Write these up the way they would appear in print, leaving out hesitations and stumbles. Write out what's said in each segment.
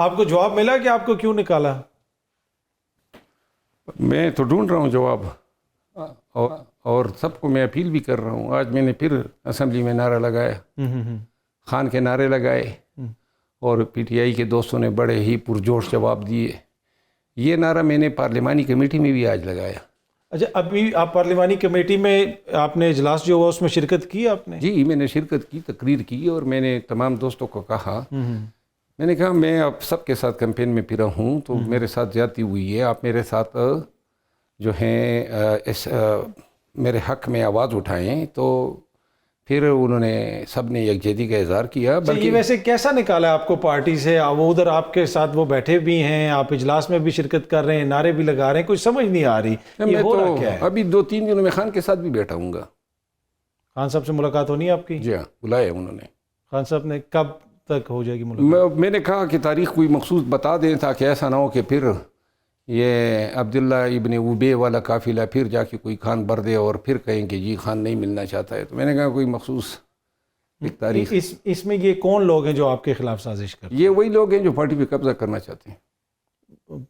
آپ کو جواب ملا کہ آپ کو کیوں نکالا؟ میں تو ڈھونڈ رہا ہوں جواب، اور سب کو میں اپیل بھی کر رہا ہوں. آج میں نے پھر اسمبلی میں نعرہ لگایا، خان کے نعرے لگائے، اور پی ٹی آئی کے دوستوں نے بڑے ہی پرجوش جواب دیے. یہ نعرہ میں نے پارلیمانی کمیٹی میں بھی آج لگایا. اچھا، ابھی آپ پارلیمانی کمیٹی میں آپ نے اجلاس جو ہوا اس میں شرکت کی آپ نے؟ جی میں نے شرکت کی، تقریر کی، اور میں نے تمام دوستوں کو کہا، میں نے کہا میں اب سب کے ساتھ کیمپین میں پھرا ہوں، تو میرے ساتھ زیادتی ہوئی ہے، آپ میرے ساتھ جو ہیں اس میرے حق میں آواز اٹھائیں. تو پھر انہوں نے سب نے یکجہتی کا اظہار کیا. بلکہ یہ ویسے کیسا نکالا آپ کو پارٹی سے؟ وہ ادھر آپ کے ساتھ وہ بیٹھے بھی ہیں، آپ اجلاس میں بھی شرکت کر رہے ہیں، نعرے بھی لگا رہے ہیں، کچھ سمجھ نہیں آ رہی یہ میں ہو تو رہا کیا ہے؟ ابھی 2-3 دنوں میں خان کے ساتھ بھی بیٹھا ہوں گا. خان صاحب سے ملاقات ہونی ہے آپ کی؟ جی ہاں، بلایا انہوں نے. خان صاحب نے کب تک ہو جائے گی ملاقات؟ میں نے کہا کہ تاریخ کوئی مخصوص بتا دیں تاکہ ایسا نہ ہو کہ پھر یہ عبداللہ ابن ابی والا قافلہ پھر جا کے کوئی خان بھر دے اور پھر کہیں کہ جی خان نہیں ملنا چاہتا ہے. تو میں نے کہا کوئی مخصوص ایک تاریخ. اس میں یہ کون لوگ ہیں جو آپ کے خلاف سازش کرتے ہیں؟ یہ وہی لوگ ہیں جو پارٹی پہ قبضہ کرنا چاہتے ہیں.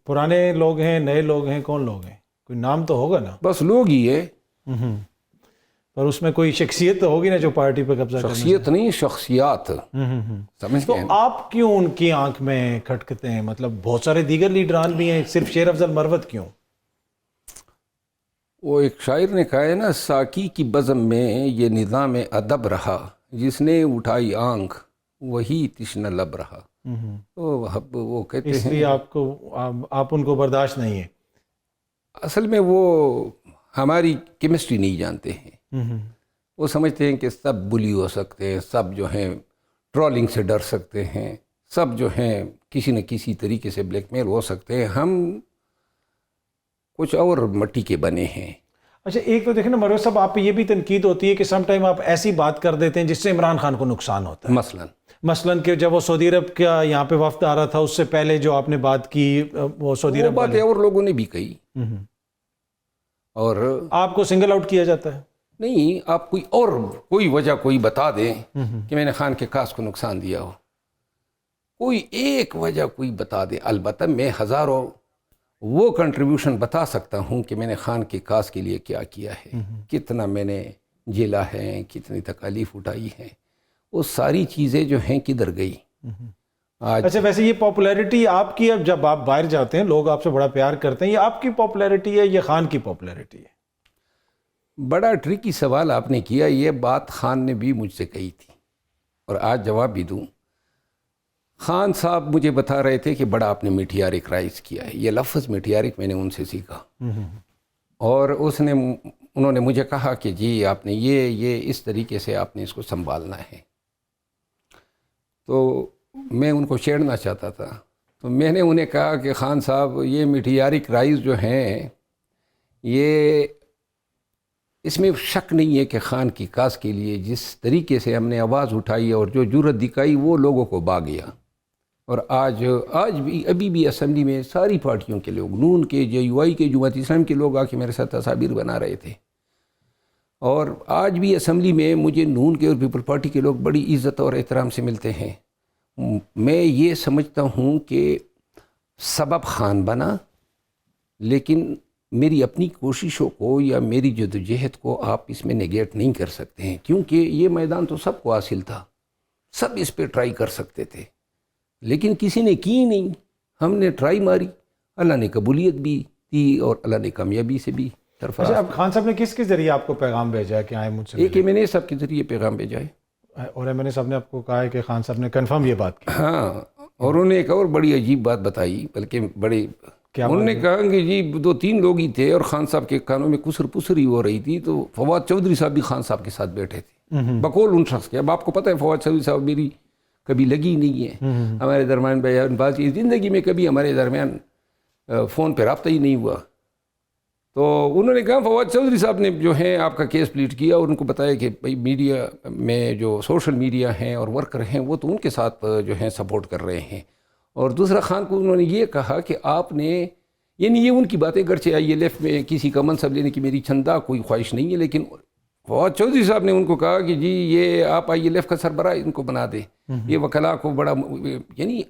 پرانے لوگ ہیں، نئے لوگ ہیں، کون لوگ ہیں؟ کوئی نام تو ہوگا نا؟ بس لوگ ہی ہے. پر اس میں کوئی شخصیت تو ہوگی نا جو پارٹی پہ قبضہ کرنا؟ شخصیت نہیں، شخصیات. سمجھ تو گئے؟ آپ کیوں ان کی آنکھ میں کھٹکتے ہیں؟ مطلب بہت سارے دیگر لیڈران بھی ہیں، صرف شیر افضل مروت کیوں؟ وہ ایک شاعر نے کہا ہے نا، ساکی کی بزم میں یہ نظام ادب رہا، جس نے اٹھائی آنکھ وہی تشنہ لب رہا. وہ کہتے اس ہیں لیے آپ ان کو برداشت نہیں ہے؟ اصل میں وہ ہماری کیمسٹری نہیں جانتے ہیں. وہ سمجھتے ہیں کہ سب بلی ہو سکتے ہیں، سب جو ہیں ٹرولنگ سے ڈر سکتے ہیں، سب جو ہیں کسی نہ کسی طریقے سے بلیک میل ہو سکتے ہیں. ہم کچھ اور مٹی کے بنے ہیں. اچھا، ایک تو دیکھیں نا مروت صاحب، آپ پہ یہ بھی تنقید ہوتی ہے کہ سم ٹائم آپ ایسی بات کر دیتے ہیں جس سے عمران خان کو نقصان ہوتا ہے. مثلاً کہ جب وہ سعودی عرب کا یہاں پہ وفد آ رہا تھا، اس سے پہلے جو آپ نے بات کی وہ سعودی عرب باتیں اور لوگوں نے بھی کہی، اور آپ کو سنگل آؤٹ کیا جاتا ہے. نہیں، آپ کوئی وجہ کوئی بتا دیں کہ میں نے خان کے کاس کو نقصان دیا ہو، کوئی ایک وجہ کوئی بتا دیں. البتہ میں ہزاروں وہ کنٹریبیوشن بتا سکتا ہوں کہ میں نے خان کے کاس کے لیے کیا کیا ہے، کتنا میں نے جیلا ہے، کتنی تکالیف اٹھائی ہیں. وہ ساری چیزیں جو ہیں کدھر گئی آج؟ اچھا، ویسے یہ پاپولیرٹی آپ کی، اب جب آپ باہر جاتے ہیں لوگ آپ سے بڑا پیار کرتے ہیں، یہ آپ کی پاپولیرٹی ہے یا خان کی پاپولیرٹی ہے؟ بڑا ٹرکی سوال آپ نے کیا. یہ بات خان نے بھی مجھ سے کہی تھی اور آج جواب بھی دوں. خان صاحب مجھے بتا رہے تھے کہ بڑا آپ نے میٹیارک رائز کیا ہے. یہ لفظ میٹیارک میں نے ان سے سیکھا، اور انہوں نے مجھے کہا کہ جی آپ نے یہ اس طریقے سے آپ نے اس کو سنبھالنا ہے. تو میں ان کو چھیڑنا چاہتا تھا، تو میں نے انہیں کہا کہ خان صاحب یہ میٹیارک رائز جو ہیں، یہ اس میں شک نہیں ہے کہ خان کی کاس کے لیے جس طریقے سے ہم نے آواز اٹھائی اور جو جرأت دکھائی وہ لوگوں کو بھا گیا. اور آج بھی ابھی بھی اسمبلی میں ساری پارٹیوں کے لوگ، نون کے، جے یو آئی کے، جماعت اسلامی کے لوگ آ کے میرے ساتھ تصاویر بنا رہے تھے. اور آج بھی اسمبلی میں مجھے نون کے اور پیپل پارٹی کے لوگ بڑی عزت اور احترام سے ملتے ہیں. میں یہ سمجھتا ہوں کہ سبب خان بنا، لیکن میری اپنی کوششوں کو یا میری جدوجہد کو آپ اس میں نیگیٹ نہیں کر سکتے ہیں، کیونکہ یہ میدان تو سب کو حاصل تھا، سب اس پہ ٹرائی کر سکتے تھے، لیکن کسی نے کی نہیں. ہم نے ٹرائی ماری، اللہ نے قبولیت بھی دی اور اللہ نے کامیابی سے بھی سرفراز. اچھا، اب خان صاحب نے کس کے ذریعے آپ کو پیغام بھیجا ہے کہ آئیں مجھ سے؟ ایک ایم این اے صاحب کے ذریعے پیغام بھیجا ہے، اور ایم این اے صاحب نے آپ کو کہا ہے کہ خان صاحب نے کنفرم یہ بات کی؟ ہاں، اور انہوں نے ایک اور بڑی عجیب بات بتائی، بلکہ بڑے، انہوں نے کہا کہ جی 2-3 لوگ ہی تھے اور خان صاحب کے کانوں میں کسر پسر ہی ہو رہی تھی، تو فواد چودھری صاحب بھی خان صاحب کے ساتھ بیٹھے تھے بقول ان شخص کے. اب آپ کو پتہ ہے فواد چودھری صاحب میری کبھی لگی نہیں ہے، ہمارے درمیان بیان بازی زندگی میں کبھی ہمارے درمیان فون پہ رابطہ ہی نہیں ہوا. تو انہوں نے کہا فواد چودھری صاحب نے جو ہے آپ کا کیس پلیٹ کیا، اور ان کو بتایا کہ بھائی میڈیا میں جو سوشل میڈیا ہیں اور ورکر ہیں وہ تو ان کے ساتھ جو ہیں سپورٹ کر رہے ہیں. اور دوسرا خان کو انہوں نے یہ کہا کہ آپ نے، یعنی یہ ان کی باتیں، گرچہ آئی ایل ایف میں کسی کا منصب لینے کی میری چندہ کوئی خواہش نہیں ہے، لیکن فواد چودھری صاحب نے ان کو کہا کہ جی یہ آپ آئی ایل ایف کا سربراہ ان کو بنا دیں، یہ وکلاء کو بڑا، یعنی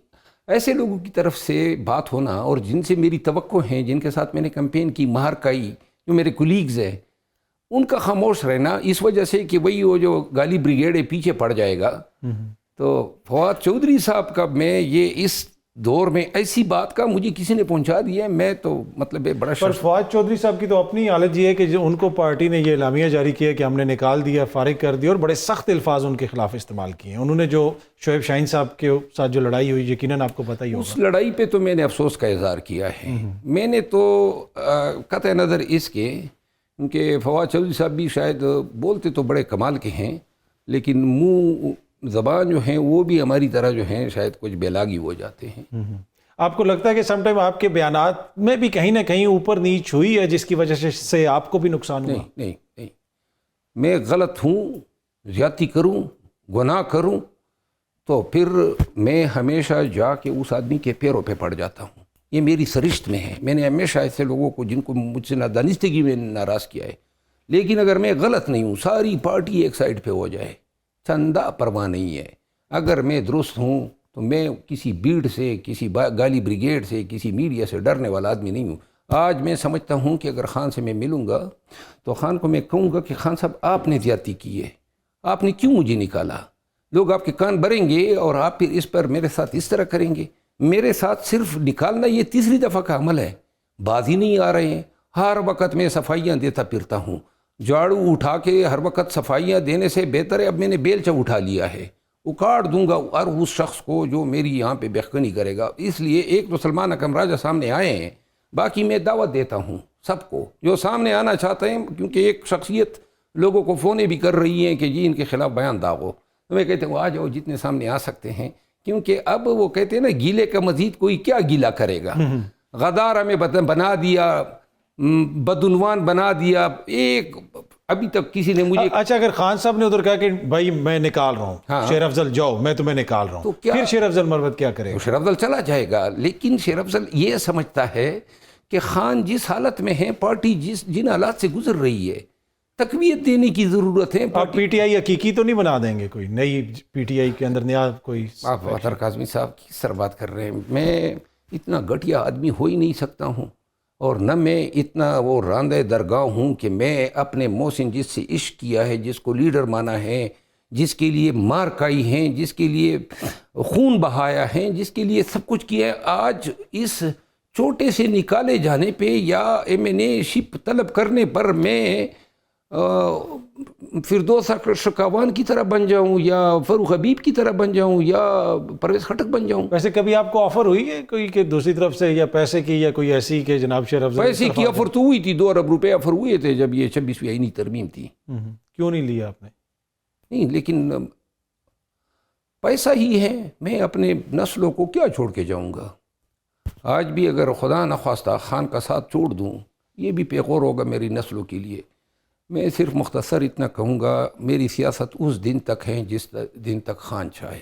ایسے لوگوں کی طرف سے بات ہونا اور جن سے میری توقع ہیں، جن کے ساتھ میں نے کمپین کی، مہر کائی، جو میرے کولیگز ہیں، ان کا خاموش رہنا اس وجہ سے کہ وہی وہ جو گالی بریگیڈ ہے پیچھے پڑ جائے گا. تو فواد چودھری صاحب کا میں یہ اس دور میں ایسی بات کا مجھے کسی نے پہنچا دیا ہے، میں تو مطلب بڑا پر فواد چودھری صاحب کی تو اپنی حالت یہ ہے کہ جو ان کو پارٹی نے یہ اعلامیہ جاری کیا کہ ہم نے نکال دیا، فارغ کر دیا، اور بڑے سخت الفاظ ان کے خلاف استعمال کیے ہیں. انہوں نے جو شعیب شاہین صاحب کے ساتھ جو لڑائی ہوئی، یقیناً آپ کو پتہ ہی ہوگا. اس لڑائی پہ تو میں نے افسوس کا اظہار کیا ہے. میں نے تو قطع نظر اس کے، کیونکہ فواد چودھری صاحب بھی شاید بولتے تو بڑے کمال کے ہیں، لیکن منہ زبان جو ہیں وہ بھی ہماری طرح جو ہیں شاید کچھ بیلاگی ہو جاتے ہیں. آپ کو لگتا ہے کہ سم ٹائم آپ کے بیانات میں بھی کہیں نہ کہیں اوپر نیچ ہوئی ہے جس کی وجہ سے آپ کو بھی نقصان ہوا؟ نہیں، میں غلط ہوں، زیادتی کروں، گناہ کروں تو پھر میں ہمیشہ جا کے اس آدمی کے پیروں پہ پڑ جاتا ہوں. یہ میری سرشت میں ہے. میں نے ہمیشہ ایسے لوگوں کو جن کو مجھ سے نادانستگی میں ناراض کیا ہے، لیکن اگر میں غلط نہیں ہوں، ساری پارٹی ایک سائڈ پہ ہو جائے، چندہ پرواہ نہیں ہے. اگر میں درست ہوں تو میں کسی بھیڑ سے، کسی گالی بریگیڈ سے، کسی میڈیا سے ڈرنے والا آدمی نہیں ہوں. آج میں سمجھتا ہوں کہ اگر خان سے میں ملوں گا تو خان کو میں کہوں گا کہ خان صاحب آپ نے زیادتی کی ہے، آپ نے کیوں مجھے نکالا؟ لوگ آپ کے کان بھریں گے اور آپ پھر اس پر میرے ساتھ اس طرح کریں گے. میرے ساتھ صرف نکالنا یہ تیسری دفعہ کا عمل ہے. باز ہی نہیں آ رہے ہیں. ہر وقت میں صفائیاں دیتا پھرتا ہوں. جھاڑو اٹھا کے ہر وقت صفائیاں دینے سے بہتر ہے اب میں نے بیلچہ اٹھا لیا ہے، اکاڑ دوں گا ہر اس شخص کو جو میری یہاں پہ بےخنی کرے گا. اس لیے ایک تو سلمان اکرم راجہ سامنے آئے ہیں، باقی میں دعوت دیتا ہوں سب کو جو سامنے آنا چاہتے ہیں، کیونکہ ایک شخصیت لوگوں کو فونیں بھی کر رہی ہیں کہ جی ان کے خلاف بیان داغو. تو میں کہتے ہیں آ جاؤ جتنے سامنے آ سکتے ہیں، کیونکہ اب وہ کہتے ہیں نا گیلے کا مزید کوئی کیا گیلا کرے گا. غدار ہمیں بنا دیا، بدعنوان بنا دیا. ایک ابھی تک کسی نے مجھے اچھا اگر خان صاحب نے ادھر کہا کہ بھائی میں نکال رہا ہوں، شیر افضل جاؤ میں تمہیں نکال رہا ہوں، پھر شیر افضل مروت کیا کرے گا؟ شیر افضل چلا جائے گا. لیکن شیر افضل یہ سمجھتا ہے کہ خان جس حالت میں ہے، پارٹی جن حالات سے گزر رہی ہے، تقویت دینے کی ضرورت ہے. آپ پی ٹی آئی حقیقی تو نہیں بنا دیں گے؟ کوئی نئی پی ٹی آئی کے اندر نیا کوئی؟ آپ اطہر کاظمی صاحب کس طرح بات کر رہے ہیں؟ میں اتنا گھٹیا آدمی ہو ہی نہیں سکتا ہوں، اور نہ میں اتنا وہ راندہ درگاہ ہوں کہ میں اپنے محسن جس سے عشق کیا ہے، جس کو لیڈر مانا ہے، جس کے لیے مار کائی ہیں، جس کے لیے خون بہایا ہے، جس کے لیے سب کچھ کیا ہے، آج اس چھوٹے سے نکالے جانے پہ یا M&A شپ طلب کرنے پر میں فردوس شکاوان کی طرح بن جاؤں یا فاروق حبیب کی طرح بن جاؤں یا پرویز خٹک بن جاؤں. ویسے کبھی آپ کو آفر ہوئی ہے کوئی کہ دوسری طرف سے، یا پیسے کی یا کوئی ایسی کہ جناب شیر افضل؟ پیسے کی آفر تو ہوئی تھی، 2 ارب روپے آفر ہوئے تھے جب یہ 26ویں آئینی ترمیم تھی. کیوں نہیں لیا آپ نے؟ نہیں، لیکن پیسہ ہی ہے. میں اپنے نسلوں کو کیا چھوڑ کے جاؤں گا؟ آج بھی اگر خدا نخواستہ خان کا ساتھ چھوڑ دوں، یہ بھی پیغور ہوگا میری نسلوں کے لیے. میں صرف مختصر اتنا کہوں گا، میری سیاست اس دن تک ہے جس دن تک خان چاہے.